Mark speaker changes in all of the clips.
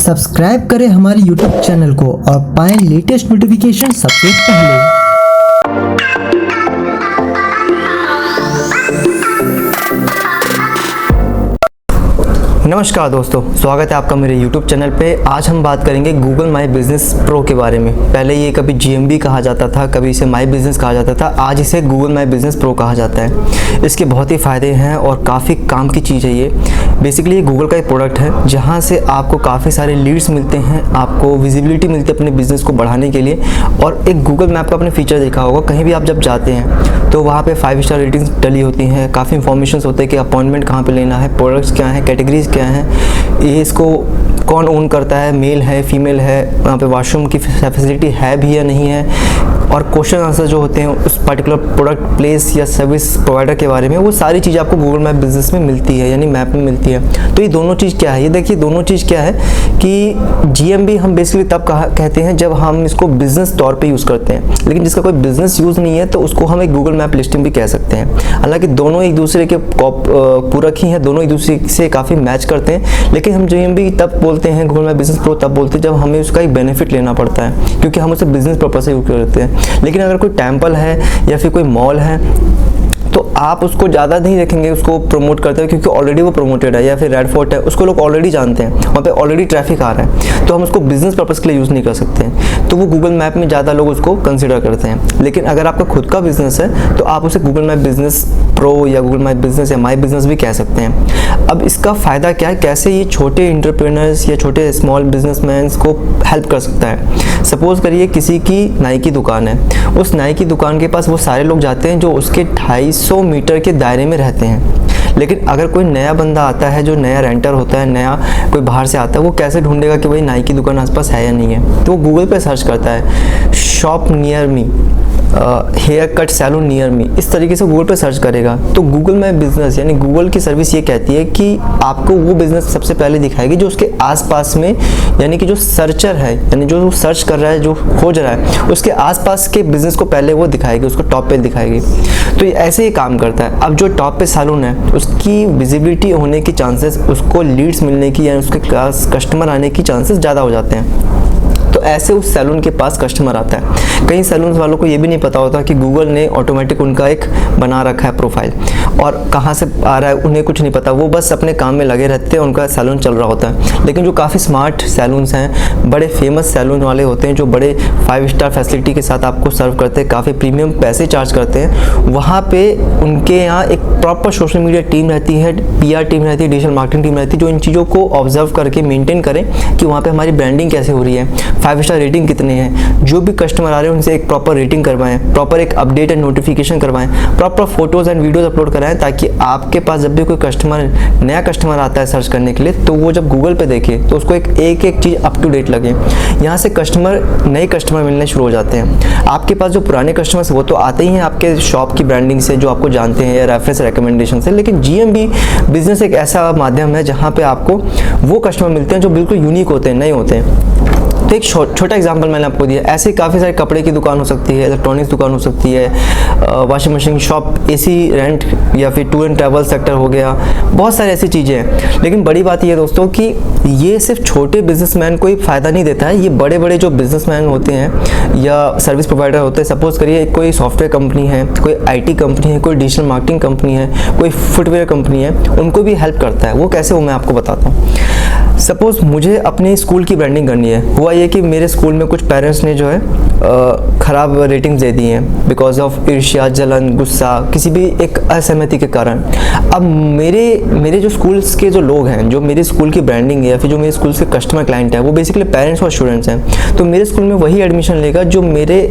Speaker 1: Subscribe करें हमारे YouTube channel को और पाएं लेटेस्ट नोटिफिकेशन सबसे पहले।
Speaker 2: नमस्कार दोस्तों, स्वागत है आपका मेरे YouTube चैनल पे। आज हम बात करेंगे गूगल माई बिजनेस प्रो के बारे में। पहले ये कभी GMB कहा जाता था, कभी इसे माई बिजनेस कहा जाता था, आज इसे गूगल माई बिजनेस प्रो कहा जाता है। इसके बहुत ही फ़ायदे हैं और काफ़ी काम की चीज़ है ये। बेसिकली ये गूगल का एक प्रोडक्ट है जहाँ से आपको काफ़ी सारे लीड्स मिलते हैं, आपको विजिबिलिटी मिलती है अपने बिज़नेस को बढ़ाने के लिए। और एक गूगल मैप का आपने फीचर देखा होगा, कहीं भी आप जब जाते हैं तो वहाँ पे 5 स्टार रेटिंग्स डली होती हैं, काफ़ी इन्फॉर्मेशन होते हैं कि अपॉइंटमेंट कहाँ पे लेना है, प्रोडक्ट्स क्या हैं, कैटेगरीज क्या हैं, ये इसको कौन ओन करता है, मेल है फीमेल है, वहाँ पे वॉशरूम की फैसिलिटी है भी या नहीं है, और क्वेश्चन आंसर जो होते हैं उस पर्टिकुलर प्रोडक्ट प्लेस या सर्विस प्रोवाइडर के बारे में, वो सारी चीज़ आपको गूगल मैप बिजनेस में मिलती है, यानी मैप में मिलती है। तो ये दोनों चीज़ क्या है, ये देखिए दोनों चीज़ क्या है कि GMB हम बेसिकली तब कहते हैं जब हम इसको बिजनेस तौर पे यूज़ करते हैं, लेकिन जिसका कोई बिजनेस यूज़ नहीं है तो उसको हम एक गूगल मैप लिस्टिंग भी कह सकते हैं। हालांकि दोनों एक दूसरे के पूरक ही हैं, दोनों एक दूसरे से काफ़ी मैच करते हैं, लेकिन हम GMB तब बोलते हैं, गूगल मैप बिजनेस प्रो तब बोलते हैं जब हमें उसका एक बेनिफिट लेना पड़ता है, क्योंकि हम उसे बिजनेस पर्पज से यूज़ करते हैं। लेकिन अगर कोई टेम्पल है या फिर कोई मॉल है तो आप उसको ज़्यादा नहीं देखेंगे उसको प्रमोट करते हैं, क्योंकि ऑलरेडी वो प्रमोटेड है। या फिर रेड फोर्ट है, उसको लोग ऑलरेडी जानते हैं, वहाँ पे ऑलरेडी ट्रैफिक आ रहा है, तो हम उसको बिजनेस पर्पस के लिए यूज़ नहीं कर सकते हैं। तो वो गूगल मैप में ज़्यादा लोग उसको कंसिडर करते हैं। लेकिन अगर आपका खुद का बिजनेस है तो आप उसे गूगल मैप बिजनेस प्रो या गूगल मैप बिजनेस या माई बिजनेस भी कह सकते हैं। अब इसका फ़ायदा क्या है, कैसे ये छोटे एंटरप्रेन्योर्स या छोटे स्मॉल बिजनेसमैन को हेल्प कर सकता है। सपोज़ करिए किसी की नाई की दुकान है, उस नाई की दुकान के पास वो सारे लोग जाते हैं जो उसके 250 मीटर के दायरे में रहते हैं। लेकिन अगर कोई नया बंदा आता है, जो नया रेंटर होता है, नया कोई बाहर से आता है, वो कैसे ढूंढेगा कि भाई नाई की दुकान आसपास है या नहीं है। तो वो गूगल पे सर्च करता है shop near me, hair cut salon near me, इस तरीके से गूगल पे सर्च करेगा। तो गूगल मैप बिजनेस यानी गूगल की सर्विस ये कहती है कि आपको वो बिजनेस सबसे पहले दिखाएगी जो उसके आसपास में, यानी कि जो सर्चर है, यानी जो सर्च कर रहा है, जो खोज रहा है, उसके आसपास के बिजनेस को पहले वो दिखाएगी, उसको टॉप पे दिखाएगी। तो ये ऐसे ही काम करता है। अब जो टॉप पे सैलून है उसकी विजिबिलिटी होने की चांसेस, उसको लीड्स मिलने की या उसके पास कस्टमर आने की चांसेस ज़्यादा हो जाते हैं। तो ऐसे उस सैलून के पास कस्टमर आता है। कई सैलून वालों को ये भी नहीं पता होता कि गूगल ने ऑटोमेटिक उनका एक बना रखा है प्रोफाइल, और कहाँ से आ रहा है उन्हें कुछ नहीं पता, वो बस अपने काम में लगे रहते हैं, उनका सैलून चल रहा होता है। लेकिन जो काफ़ी स्मार्ट सैलून्स हैं, बड़े फेमस सैलून वाले होते हैं, जो बड़े 5 स्टार फैसिलिटी के साथ आपको सर्व करते हैं, काफ़ी प्रीमियम पैसे चार्ज करते हैं, वहाँ पे उनके यहाँ एक प्रॉपर सोशल मीडिया टीम रहती है, PR टीम रहती है, डिजिटल मार्केटिंग टीम रहती है, जो इन चीज़ों को ऑब्जर्व करके मेंटेन करें कि वहाँ पे हमारी ब्रांडिंग कैसे हो रही है, 5 स्टार रेटिंग कितने हैं, जो भी कस्टमर आ रहे हैं उनसे एक प्रॉपर रेटिंग करवाएं, प्रॉपर एक अपडेट एंड नोटिफिकेशन करवाएं, proper photos and videos upload कराएं, ताकि आपके पास जब भी कोई कस्टमर, नया कस्टमर आता है सर्च करने के लिए, तो वो जब गूगल पे देखे तो उसको एक चीज़ अप टू डेट लगे। यहाँ से नए कस्टमर मिलने शुरू हो जाते हैं। आपके पास जो पुराने कस्टमर्स वो तो आते ही हैं आपके शॉप की ब्रांडिंग से, जो आपको जानते हैं, या रेफरेंस रिकमेंडेशन से। लेकिन GMB बिजनेस एक ऐसा माध्यम है जहाँ पे आपको वो कस्टमर मिलते हैं जो बिल्कुल यूनिक होते हैं, नए होते हैं। तो एक छोटा एग्जांपल मैंने आपको दिया। ऐसे काफ़ी सारे कपड़े की दुकान हो सकती है, इलेक्ट्रॉनिक्स दुकान हो सकती है, washing machine shop, AC rent, या फिर टूर एंड ट्रैवल सेक्टर हो गया, बहुत सारी ऐसी चीज़ें हैं। लेकिन बड़ी बात ये दोस्तों कि ये सिर्फ छोटे बिजनेसमैन को ही फ़ायदा नहीं देता है, ये बड़े बड़े जो बिजनेसमैन होते हैं या सर्विस प्रोवाइडर होते हैं, सपोज़ करिए कोई सॉफ्टवेयर कंपनी है, कोई IT कंपनी है, कोई डिजिटल मार्केटिंग कंपनी है, कोई फुटवेयर कंपनी है, उनको भी हेल्प करता है। वो कैसे, वो मैं आपको बताता हूँ। सपोज़ मुझे अपने स्कूल की ब्रांडिंग करनी है। हुआ ये कि मेरे स्कूल में कुछ पेरेंट्स ने जो है ख़राब रेटिंग्स दे दी हैं बिकॉज ऑफ ईर्ष्या, जलन, गुस्सा, किसी भी एक असहमति के कारण। अब मेरे जो स्कूल्स के जो लोग हैं, जो मेरे स्कूल की ब्रांडिंग है या फिर जो मेरे स्कूल के कस्टमर क्लाइंट हैं, वो बेसिकली पेरेंट्स और स्टूडेंट्स हैं। तो मेरे स्कूल में वही एडमिशन लेगा जो मेरे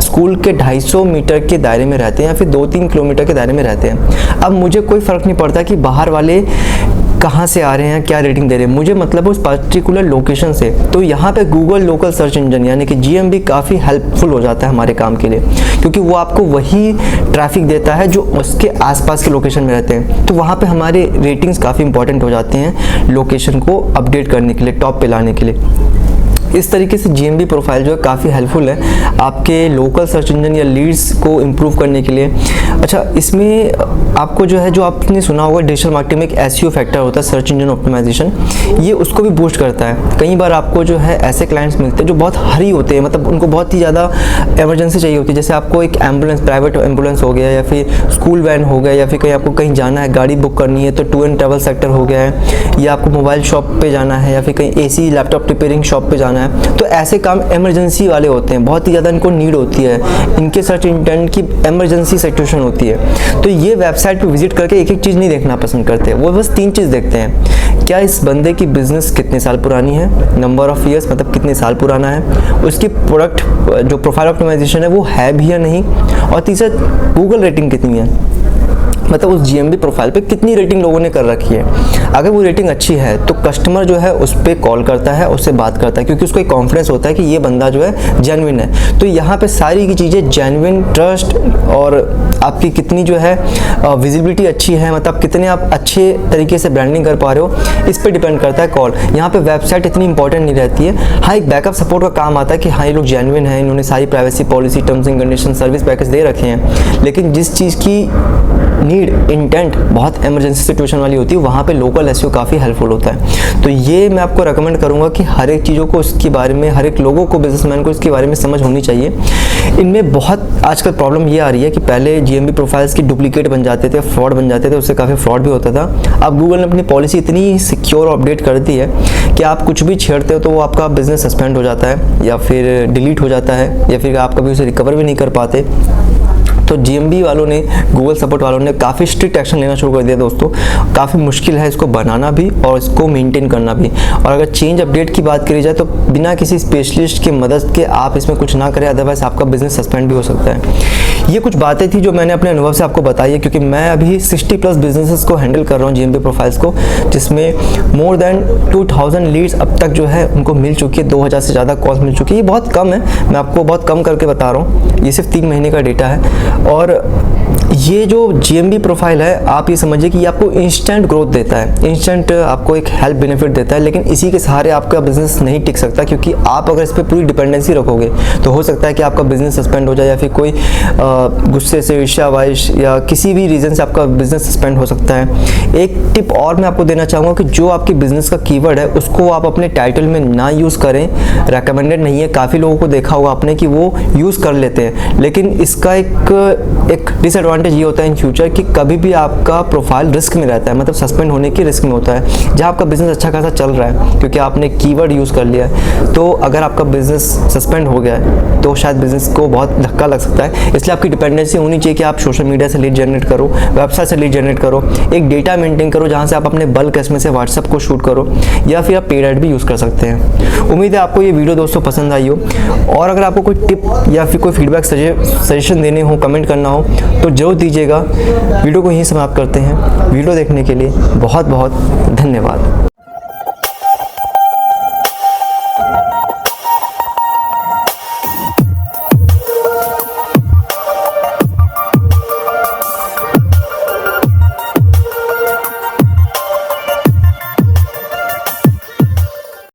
Speaker 2: स्कूल के 250 मीटर के दायरे में रहते हैं या फिर 2-3 किलोमीटर के दायरे में रहते हैं। अब मुझे कोई फ़र्क नहीं पड़ता कि बाहर वाले कहाँ से आ रहे हैं, क्या रेटिंग दे रहे हैं, मुझे मतलब उस पर्टिकुलर लोकेशन से। तो यहाँ पे गूगल लोकल सर्च इंजन यानी कि GMB काफ़ी हेल्पफुल हो जाता है हमारे काम के लिए, क्योंकि वो आपको वही ट्रैफिक देता है जो उसके आसपास के लोकेशन में रहते हैं। तो वहाँ पे हमारे रेटिंग्स काफ़ी इंपॉर्टेंट हो जाते हैं लोकेशन को अपडेट करने के लिए, टॉप पे लाने के लिए। इस तरीके से GMB प्रोफाइल जो है काफ़ी हेल्पफुल है आपके लोकल सर्च इंजन या लीड्स को इम्प्रूव करने के लिए। अच्छा, इसमें आपको जो है, जो आपने सुना होगा डिजिटल मार्केटिंग में एक SEO फैक्टर होता है, सर्च इंजन ऑप्टिमाइजेशन, ये उसको भी बूस्ट करता है। कई बार आपको जो है ऐसे क्लाइंट्स मिलते हैं जो बहुत हरी होते हैं, मतलब उनको बहुत ही ज़्यादा इमरजेंसी चाहिए होती है। जैसे आपको एक एम्बुलेंस, प्राइवेट एम्बुलेंस हो गया, या फिर स्कूल वैन हो गया, या फिर कहीं आपको कहीं जाना है, गाड़ी बुक करनी है तो टूर एंड ट्रैवल सेक्टर हो गया है, या आपको मोबाइल शॉप पे जाना है, या फिर कहीं AC लैपटॉप रिपेयरिंग शॉप पे जाना है। तो ऐसे काम इमरजेंसी वाले होते हैं, बहुत ही ज़्यादा इनको नीड होती है, इनके सर्च इंटेंट की इमरजेंसी सिचुएशन होती है। तो ये वेबसाइट पे विजिट करके एक एक चीज़ नहीं देखना पसंद करते, वो बस 3 चीज़ देखते हैं। क्या इस बंदे की बिजनेस कितने साल पुरानी है, नंबर ऑफ ईयर्स मतलब कितने साल पुराना है, उसकी प्रोडक्ट जो प्रोफाइल ऑप्टिमाइजेशन है वो है भी या नहीं, और तीसरा गूगल रेटिंग कितनी है, मतलब उस GMB प्रोफाइल पे कितनी रेटिंग लोगों ने कर रखी है। अगर वो रेटिंग अच्छी है तो कस्टमर जो है उस पर कॉल करता है, उससे बात करता है, क्योंकि उसको एक कॉन्फिडेंस होता है कि ये बंदा जो है जेन्युइन है। तो यहाँ पे सारी की चीज़ें जेन्युइन, ट्रस्ट और आपकी कितनी जो है विजिबिलिटी अच्छी है, मतलब कितने आप अच्छे तरीके से ब्रांडिंग कर पा रहे हो, इस पर डिपेंड करता है कॉल। यहाँ पे वेबसाइट इतनी इंपॉर्टेंट नहीं रहती है। हाँ, एक बैकअप सपोर्ट का काम आता है कि हाँ ये लोग जेन्युइन है, इन्होंने सारी privacy policy, terms and condition, service package दे रखे हैं। लेकिन जिस चीज़ की नीड, इंटेंट बहुत इमरजेंसी सिचुएशन वाली होती है, वहाँ पे लोकल SEO काफ़ी हेल्पफुल होता है। तो ये मैं आपको रेकमेंड करूँगा कि हर एक चीज़ों को इसके बारे में, हर एक लोगों को, बिजनेसमैन को इसके बारे में समझ होनी चाहिए। इनमें बहुत आजकल प्रॉब्लम ये आ रही है कि पहले GMB प्रोफाइल्स की डुप्लीकेट बन जाते थे, फ्रॉड बन जाते थे, उससे काफ़ी फ्रॉड भी होता था। अब गूगल ने अपनी पॉलिसी इतनी सिक्योर और अपडेट कर दी है कि आप कुछ भी छेड़ते हो तो वो आपका बिजनेस सस्पेंड हो जाता है, या फिर डिलीट हो जाता है, या फिर आप कभी उसे रिकवर भी नहीं कर पाते। तो GMB वालों ने, गूगल सपोर्ट वालों ने काफ़ी स्ट्रिक्ट एक्शन लेना शुरू कर दिया दोस्तों। काफ़ी मुश्किल है इसको बनाना भी और इसको मेंटेन करना भी। और अगर चेंज अपडेट की बात करी जाए तो बिना किसी स्पेशलिस्ट की मदद के आप इसमें कुछ ना करें, अदरवाइज आपका बिजनेस सस्पेंड भी हो सकता है। ये कुछ बातें थी जो मैंने अपने अनुभव से आपको बताई है, क्योंकि मैं अभी 60+ बिजनेसेस को हैंडल कर रहा हूँ GMB प्रोफाइल्स को, जिसमें मोर देन 2000 लीड्स अब तक जो है उनको मिल चुकी है, 2000 से ज़्यादा कॉल्स मिल चुकी है। ये बहुत कम है, मैं आपको बहुत कम करके बता रहा हूँ, ये सिर्फ 3 महीने का डेटा है। और ये जो GMB प्रोफाइल है, आप ये समझिए कि ये आपको इंस्टेंट ग्रोथ देता है, इंस्टेंट आपको एक हेल्प बेनिफिट देता है। लेकिन इसी के सहारे आपका बिजनेस नहीं टिक सकता, क्योंकि आप अगर इस पर पूरी डिपेंडेंसी रखोगे तो हो सकता है कि आपका बिजनेस सस्पेंड हो जाए, या फिर कोई गुस्से से, ईर्ष्यावश या किसी भी रीज़न से आपका बिजनेस सस्पेंड हो सकता है। एक टिप और मैं आपको देना चाहूँगा कि जो आपकी बिजनेस का कीवर्ड है उसको आप अपने टाइटल में ना यूज़ करें, रेकमेंडेड नहीं है। काफ़ी लोगों को देखा होगा आपने कि वो यूज़ कर लेते हैं, लेकिन इसका एक डिसएडवांटेज ये होता है इन फ्यूचर कि कभी भी आपका प्रोफाइल रिस्क में रहता है, मतलब सस्पेंड होने की रिस्क में होता है। जहाँ आपका बिजनेस अच्छा खासा चल रहा है क्योंकि आपने कीवर्ड यूज़ कर लिया है, तो अगर आपका बिजनेस सस्पेंड हो गया है तो शायद बिजनेस को बहुत धक्का लग सकता है। इसलिए आपकी डिपेंडेंसी होनी चाहिए कि आप सोशल मीडिया से लीड जनरेट करो, वेबसाइट से लीड जनरेट करो, एक डेटा मेंटेन करो जहाँ से आप अपने बल्क इसमें से व्हाट्सएप को शूट करो, या फिर आप पेड ऐड भी यूज़ कर सकते हैं। उम्मीद है आपको ये वीडियो दोस्तों पसंद आई हो, और अगर आपको कोई टिप या फिर कोई फीडबैक सजेशन देने हो, कमेंट करना हो तो जरूर दीजिएगा। वीडियो को यहीं समाप्त करते हैं। वीडियो देखने के लिए बहुत बहुत धन्यवाद।